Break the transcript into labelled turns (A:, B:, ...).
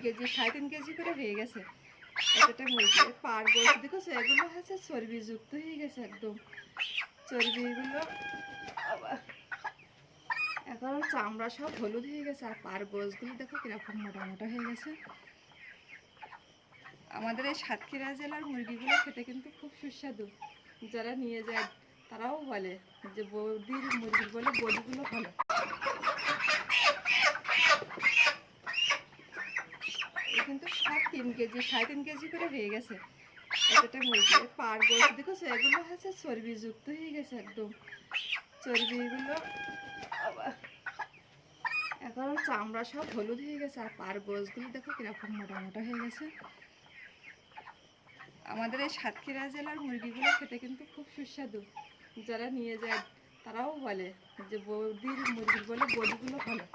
A: KG 3.5 KG করে হয়ে গেছে একটা মুরগি। পার গোছ দেখেছো, এগুলো হচ্ছে চর্বিযুক্ত হয়ে গেছে একদম। চর্বিগুলো আবার এখন চামড়া সব হলুদ হয়ে গেছে, আর পার গোছগুলো দেখো কিরকম মোটা মোটা হয়ে গেছে। আমাদের এই সাতক্ষীরা জেলার মুরগিগুলো খেতে কিন্তু খুব সুস্বাদু। যারা নিয়ে যায় তারাও বলে যে বৌদির মুরগির বলে বডিগুলো ভালো। কিন্তু সব 3 কেজি 3.5 কেজি করে হয়ে গেছে একটা মুরগি। পার গোছ দেখেছো, এগুলো হচ্ছে চর্বিযুক্ত হয়ে গেছে একদম। চর্বিগুলো আবার এখন চামড়া সব হলুদ হয়ে গেছে, আর পার গোছগুলো দেখো কিরকম মোটা মোটা হয়ে গেছে। আমাদের এই সাতক্ষীরা জেলার মুরগিগুলো খেতে কিন্তু খুব সুস্বাদু। যারা নিয়ে যায় তারাও বলে যে বৌদির মুরগির বলে বডিগুলো ভালো।